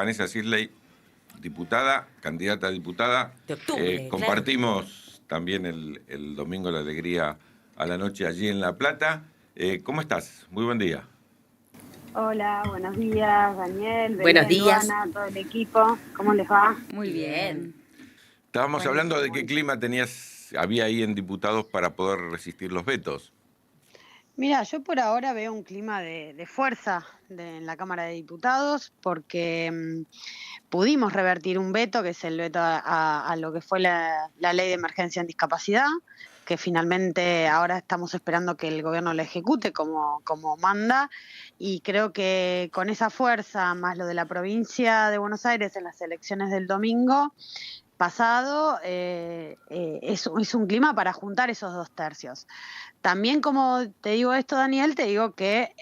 Vanessa Sisley, diputada, candidata a diputada. De octubre, compartimos también el domingo la alegría a la noche allí en La Plata. ¿Cómo estás? Muy buen día. Hola, buenos días, Daniel, Buenos Belén, días. Luana, todo el equipo. ¿Cómo les va? Muy bien. Estábamos hablando de qué Bueno. clima había ahí en diputados para poder resistir los vetos. Mira, yo por ahora veo un clima de fuerza en la Cámara de Diputados porque pudimos revertir un veto, que es el veto a lo que fue la ley de emergencia en discapacidad, que finalmente ahora estamos esperando que el gobierno la ejecute como manda, y creo que con esa fuerza, más lo de la provincia de Buenos Aires en las elecciones del domingo pasado, es un clima para juntar esos 2/3. También, como te digo esto, Daniel, te digo que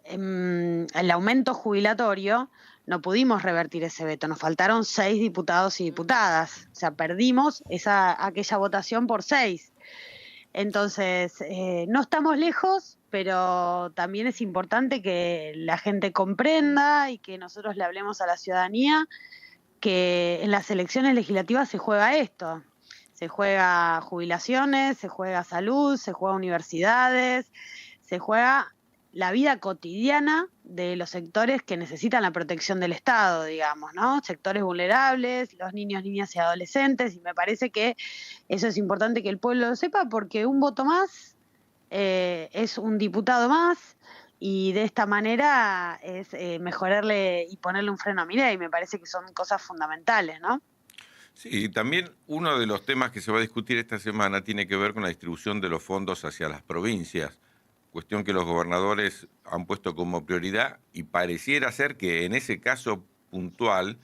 el aumento jubilatorio no pudimos revertir ese veto, nos faltaron 6 diputados y diputadas, o sea, perdimos aquella votación por 6. Entonces, no estamos lejos, pero también es importante que la gente comprenda y que nosotros le hablemos a la ciudadanía que en las elecciones legislativas se juega esto. Se juega jubilaciones, se juega salud, se juega universidades, se juega la vida cotidiana de los sectores que necesitan la protección del Estado, digamos, ¿no? Sectores vulnerables, los niños, niñas y adolescentes, y me parece que eso es importante que el pueblo lo sepa, porque un voto más es un diputado más, y de esta manera es mejorarle y ponerle un freno a Milei. Me parece que son cosas fundamentales, ¿no? Sí, también uno de los temas que se va a discutir esta semana tiene que ver con la distribución de los fondos hacia las provincias, cuestión que los gobernadores han puesto como prioridad y pareciera ser que en ese caso puntual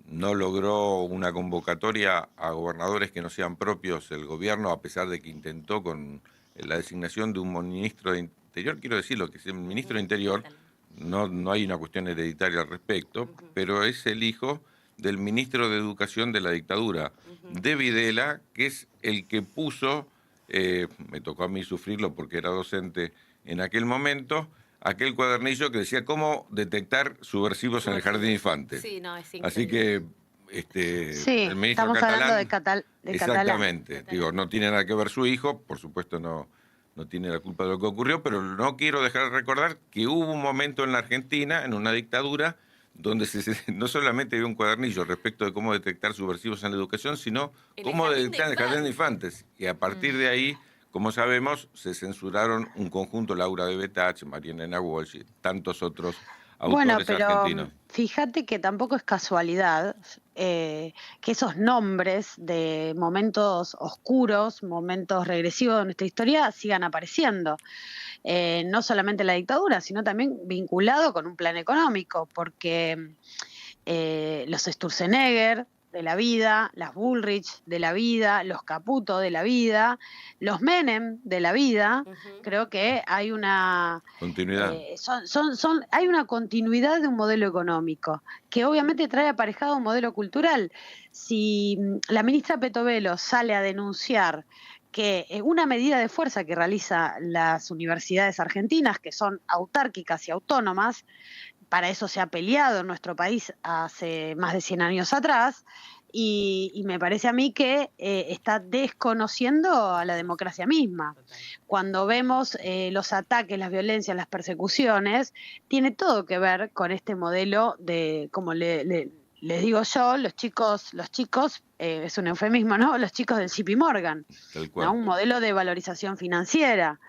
no logró una convocatoria a gobernadores que no sean propios el gobierno, a pesar de que intentó con la designación de un ministro de Interior. Quiero decirlo, que es el ministro de Interior, no hay una cuestión hereditaria al respecto, pero es el hijo del ministro de Educación de la dictadura, de Videla, que es el que puso, me tocó a mí sufrirlo porque era docente en aquel momento, aquel cuadernillo que decía cómo detectar subversivos en el jardín de infantes. Sí, no, es increíble. Así que Sí, el ministro estamos catalán, hablando de exactamente, Catalán. digo, no tiene nada que ver su hijo, por supuesto no tiene la culpa de lo que ocurrió, pero no quiero dejar de recordar que hubo un momento en la Argentina, en una dictadura, donde no solamente había un cuadernillo respecto de cómo detectar subversivos en la educación, sino cómo detectar en el jardín de infantes. Y a partir de ahí, como sabemos, se censuraron un conjunto, Laura de Betach, María Elena Walsh y tantos otros Bueno, autores pero argentinos. fíjate que tampoco es casualidad que esos nombres de momentos oscuros, momentos regresivos de nuestra historia sigan apareciendo. No solamente la dictadura, sino también vinculado con un plan económico, porque los Sturzenegger de la vida, las Bullrich de la vida, los Caputo de la vida, los Menem de la vida. Creo que hay una Continuidad. hay una continuidad de un modelo económico que obviamente trae aparejado un modelo cultural. Si la ministra Petovelo sale a denunciar que una medida de fuerza que realiza las universidades argentinas, que son autárquicas y autónomas, para eso se ha peleado en nuestro país hace más de 100 años atrás, y me parece a mí que está desconociendo a la democracia misma. Cuando vemos los ataques, las violencias, las persecuciones, tiene todo que ver con este modelo de, como les digo yo, los chicos, es un eufemismo, ¿no? Los chicos del JP Morgan, Tal cual. ¿no? Un modelo de valorización financiera,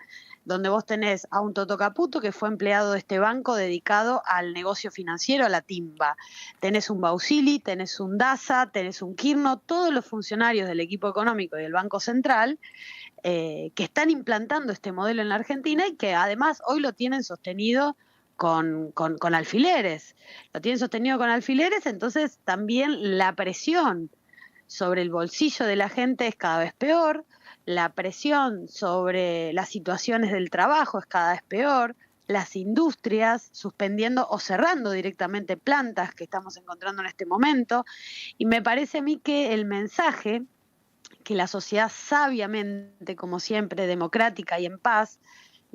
donde vos tenés a un Toto Caputo que fue empleado de este banco dedicado al negocio financiero, a la timba. Tenés un Bausili, tenés un Daza, tenés un Kirno, todos los funcionarios del equipo económico y del Banco Central que están implantando este modelo en la Argentina y que además hoy lo tienen sostenido con alfileres. Lo tienen sostenido con alfileres, entonces también la presión sobre el bolsillo de la gente es cada vez peor, la presión sobre las situaciones del trabajo es cada vez peor, las industrias suspendiendo o cerrando directamente plantas que estamos encontrando en este momento, y me parece a mí que el mensaje que la sociedad sabiamente, como siempre, democrática y en paz,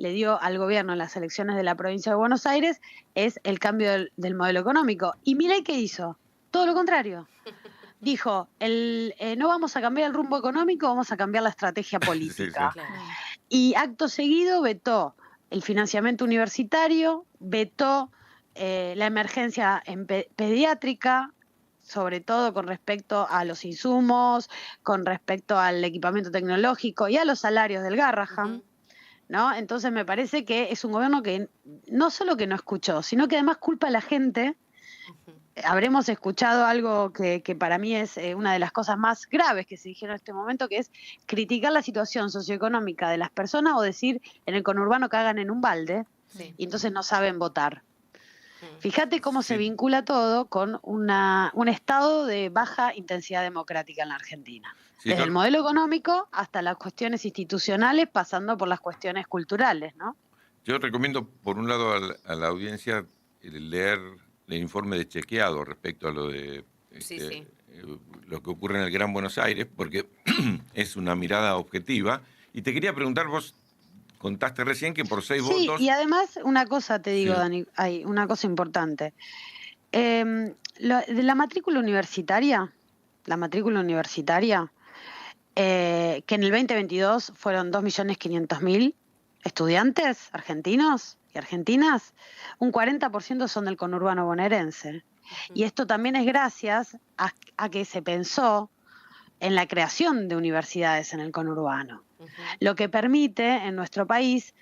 le dio al gobierno en las elecciones de la provincia de Buenos Aires es el cambio del modelo económico. ¿Y Milei qué hizo? Todo lo contrario. Dijo, no vamos a cambiar el rumbo económico, vamos a cambiar la estrategia política. Sí. Claro. Y acto seguido vetó el financiamiento universitario, vetó la emergencia pediátrica, sobre todo con respecto a los insumos, con respecto al equipamiento tecnológico y a los salarios del Garrahan, ¿no? Entonces me parece que es un gobierno que no solo que no escuchó, sino que además culpa a la gente. Habremos escuchado algo que para mí es una de las cosas más graves que se dijeron en este momento, que es criticar la situación socioeconómica de las personas o decir en el conurbano que hagan en un balde, Sí. y entonces no saben votar. Fíjate cómo se vincula todo con un estado de baja intensidad democrática en la Argentina. Sí, Desde el modelo económico hasta las cuestiones institucionales, pasando por las cuestiones culturales, ¿no? Yo recomiendo, por un lado, a la audiencia leer el informe de Chequeado respecto a lo de Sí. lo que ocurre en el Gran Buenos Aires, porque es una mirada objetiva. Y te quería preguntar, vos contaste recién que por 6 Sí, votos... y además una cosa te digo, Sí. Dani, hay una cosa importante. De la matrícula universitaria, que en el 2022 fueron 2.500.000 estudiantes argentinos y argentinas, un 40% son del conurbano bonaerense. Y esto también es gracias a que se pensó en la creación de universidades en el conurbano, lo que permite en nuestro país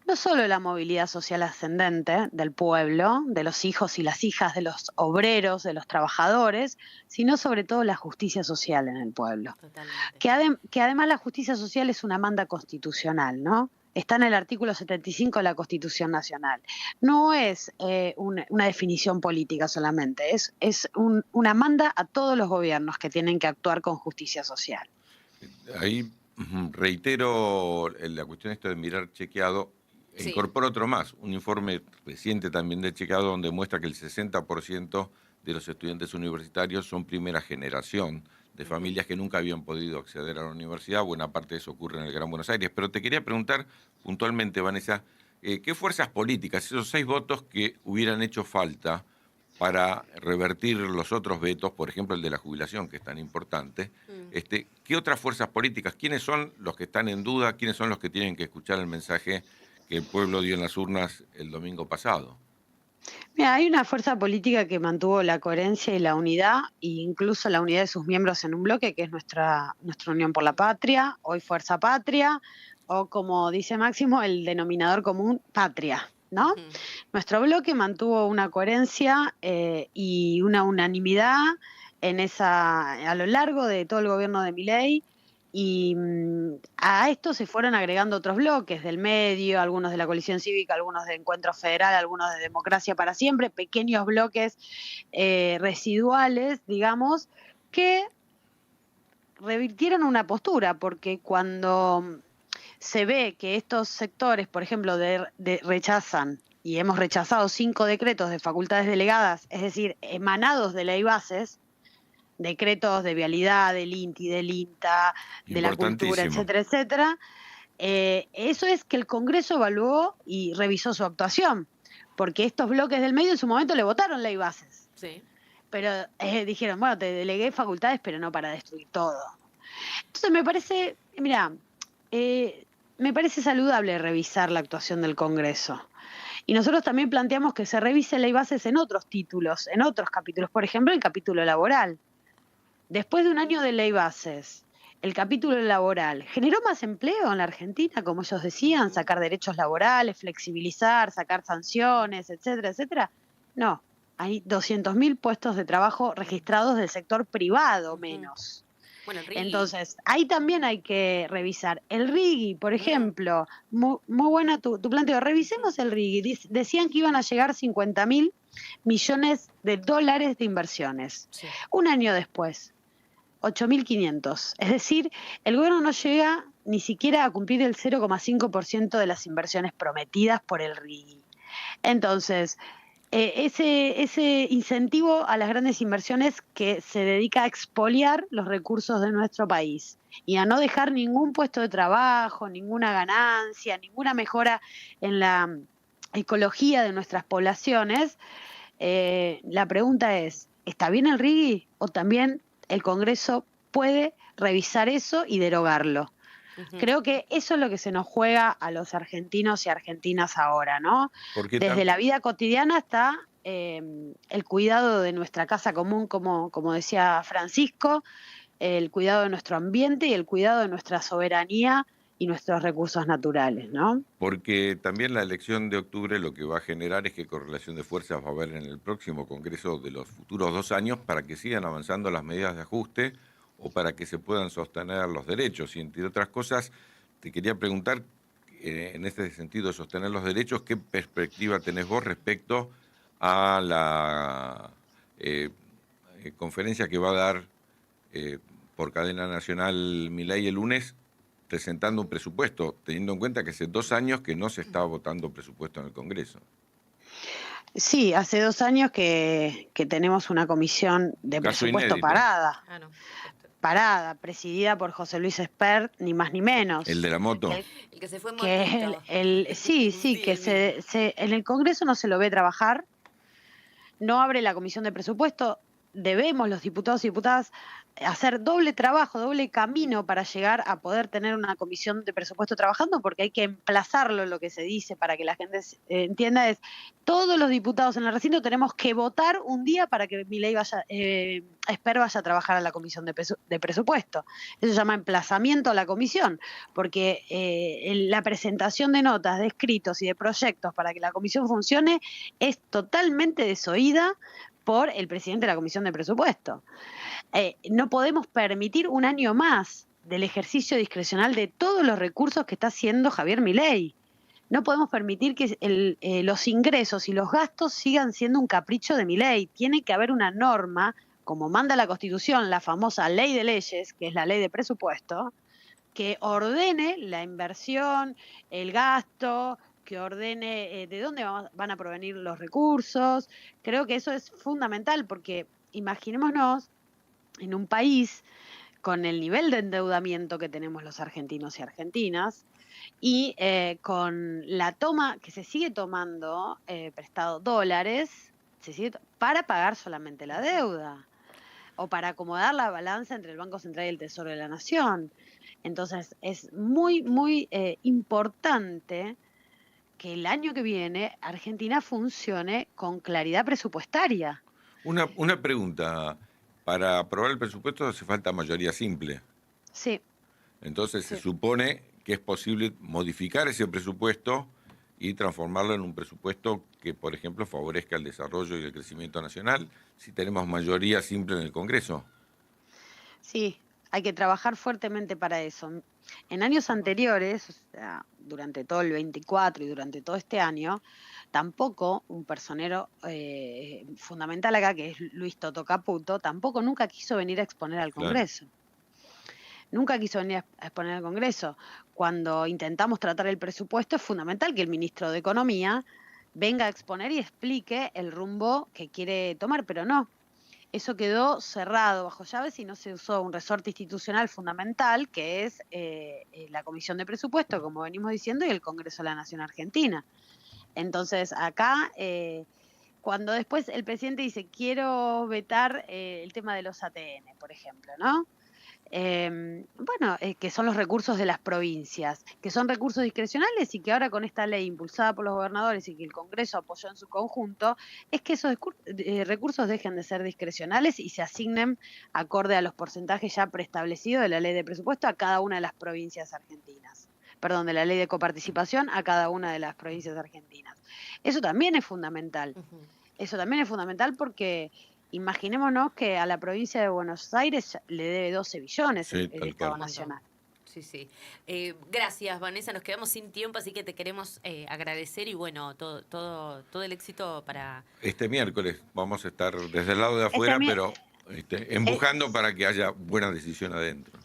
no solo la movilidad social ascendente del pueblo, de los hijos y las hijas de los obreros, de los trabajadores, sino sobre todo la justicia social en el pueblo. Totalmente. Que además la justicia social es una manda constitucional, ¿no? Está en el artículo 75 de la Constitución Nacional. No es una definición política solamente, es una manda a todos los gobiernos que tienen que actuar con justicia social. Ahí reitero la cuestión esta de mirar Chequeado. Sí. Incorporo otro más, un informe reciente también de Chequeado donde muestra que el 60% de los estudiantes universitarios son primera generación de familias que nunca habían podido acceder a la universidad. Buena parte de eso ocurre en el Gran Buenos Aires. Pero te quería preguntar puntualmente, Vanessa, ¿qué fuerzas políticas, esos 6 votos que hubieran hecho falta para revertir los otros vetos, por ejemplo el de la jubilación, que es tan importante, qué otras fuerzas políticas, quiénes son los que están en duda, quiénes son los que tienen que escuchar el mensaje que el pueblo dio en las urnas el domingo pasado? Mira, hay una fuerza política que mantuvo la coherencia y la unidad, e incluso la unidad de sus miembros en un bloque, que es nuestra Unión por la Patria, hoy Fuerza Patria, o como dice Máximo, el denominador común, Patria, ¿no? Nuestro bloque mantuvo una coherencia y una unanimidad a lo largo de todo el gobierno de Milei. Y a esto se fueron agregando otros bloques del medio, algunos de la coalición cívica, algunos de Encuentro Federal, algunos de Democracia para Siempre, pequeños bloques residuales, digamos, que revirtieron una postura, porque cuando se ve que estos sectores, por ejemplo, rechazan, y hemos rechazado 5 decretos de facultades delegadas, es decir, emanados de ley bases, decretos de vialidad, del INTI, del INTA, de la cultura, etcétera, etcétera. Eso es que el Congreso evaluó y revisó su actuación, porque estos bloques del medio en su momento le votaron ley bases. Sí. Pero dijeron, bueno, te delegué facultades, pero no para destruir todo. Entonces me parece, me parece saludable revisar la actuación del Congreso. Y nosotros también planteamos que se revise ley bases en otros títulos, en otros capítulos, por ejemplo, el capítulo laboral. Después de un año de ley bases, el capítulo laboral generó más empleo en la Argentina, como ellos decían, sacar derechos laborales, flexibilizar, sacar sanciones, etcétera, etcétera. No, hay 200.000 puestos de trabajo registrados del sector privado menos. Bueno, el RIGI. Entonces, ahí también hay que revisar. El RIGI, por ejemplo, muy buena tu planteo. Revisemos el RIGI. Decían que iban a llegar 50.000 millones de dólares de inversiones. Sí. Un año después, 8.500. Es decir, el gobierno no llega ni siquiera a cumplir el 0,5% de las inversiones prometidas por el RIGI. Entonces, ese incentivo a las grandes inversiones que se dedica a expoliar los recursos de nuestro país y a no dejar ningún puesto de trabajo, ninguna ganancia, ninguna mejora en la ecología de nuestras poblaciones. La pregunta es, ¿está bien el RIGI o también el Congreso puede revisar eso y derogarlo? Creo que eso es lo que se nos juega a los argentinos y argentinas ahora, ¿no? Porque Desde la vida cotidiana hasta el cuidado de nuestra casa común, como decía Francisco, el cuidado de nuestro ambiente y el cuidado de nuestra soberanía y nuestros recursos naturales, ¿no? Porque también la elección de octubre lo que va a generar es que correlación de fuerzas va a haber en el próximo Congreso de los futuros 2 años para que sigan avanzando las medidas de ajuste o para que se puedan sostener los derechos. Y entre otras cosas, te quería preguntar, en este sentido de sostener los derechos, ¿qué perspectiva tenés vos respecto a la conferencia que va a dar por cadena nacional Milei el lunes, presentando un presupuesto, teniendo en cuenta que hace 2 años que no se está votando presupuesto en el Congreso? Sí, hace 2 años que tenemos una comisión de Caso presupuesto inédito. parada, presidida por José Luis Espert, ni más ni menos. ¿El de la moto? El que se fue en Que motito. sí, que en el Congreso no se lo ve trabajar, no abre la comisión de presupuesto, debemos los diputados y diputadas hacer doble trabajo, doble camino para llegar a poder tener una comisión de presupuesto trabajando, porque hay que emplazarlo, lo que se dice, para que la gente entienda, es todos los diputados en el recinto tenemos que votar un día para que Milei Espert vaya a trabajar a la comisión de presupuesto. Eso se llama emplazamiento a la comisión, porque la presentación de notas, de escritos y de proyectos para que la comisión funcione es totalmente desoída por el presidente de la Comisión de Presupuesto. No podemos permitir un año más del ejercicio discrecional de todos los recursos que está haciendo Javier Milei. No podemos permitir que los ingresos y los gastos sigan siendo un capricho de Milei. Tiene que haber una norma, como manda la Constitución, la famosa ley de leyes, que es la ley de presupuesto, que ordene la inversión, el gasto, que ordene de dónde van a provenir los recursos. Creo que eso es fundamental porque imaginémonos en un país con el nivel de endeudamiento que tenemos los argentinos y argentinas y con la toma que se sigue tomando prestado dólares para pagar solamente la deuda o para acomodar la balanza entre el Banco Central y el Tesoro de la Nación. Entonces es muy, muy importante que el año que viene Argentina funcione con claridad presupuestaria. Una pregunta. Para aprobar el presupuesto hace falta mayoría simple. Sí. Entonces Sí. se supone que es posible modificar ese presupuesto y transformarlo en un presupuesto que, por ejemplo, favorezca el desarrollo y el crecimiento nacional, si tenemos mayoría simple en el Congreso. Sí, hay que trabajar fuertemente para eso. En años anteriores, o sea, durante todo el 24 y durante todo este año, tampoco un personero fundamental acá, que es Luis Toto Caputo, tampoco nunca quiso venir a exponer al Claro. Congreso. Nunca quiso venir a exponer al Congreso. Cuando intentamos tratar el presupuesto, es fundamental que el ministro de Economía venga a exponer y explique el rumbo que quiere tomar, pero no. Eso quedó cerrado bajo llaves y no se usó un resorte institucional fundamental, que es la Comisión de Presupuesto, como venimos diciendo, y el Congreso de la Nación Argentina. Entonces, acá, cuando después el presidente dice, quiero vetar el tema de los ATN, por ejemplo, ¿no? Que son los recursos de las provincias, que son recursos discrecionales y que ahora con esta ley impulsada por los gobernadores y que el Congreso apoyó en su conjunto, es que esos recursos dejen de ser discrecionales y se asignen acorde a los porcentajes ya preestablecidos de la ley de presupuesto a cada una de las provincias argentinas. Perdón, de la ley de coparticipación a cada una de las provincias argentinas. Eso también es fundamental. Eso también es fundamental porque imaginémonos que a la provincia de Buenos Aires le debe 12 billones Sí, el tal Estado cual. Nacional. Sí. Gracias, Vanessa. Nos quedamos sin tiempo, así que te queremos agradecer y bueno, todo el éxito para... Este miércoles vamos a estar desde el lado de afuera, pero empujando para que haya buena decisión adentro.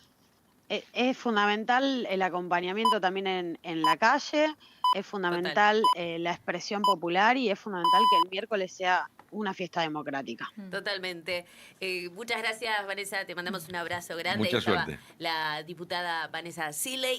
Es fundamental el acompañamiento también en la calle. Es fundamental la expresión popular y es fundamental que el miércoles sea una fiesta democrática. Totalmente. Muchas gracias, Vanessa. Te mandamos un abrazo grande. Mucha Ahí estaba suerte. la diputada Vanessa Ziley.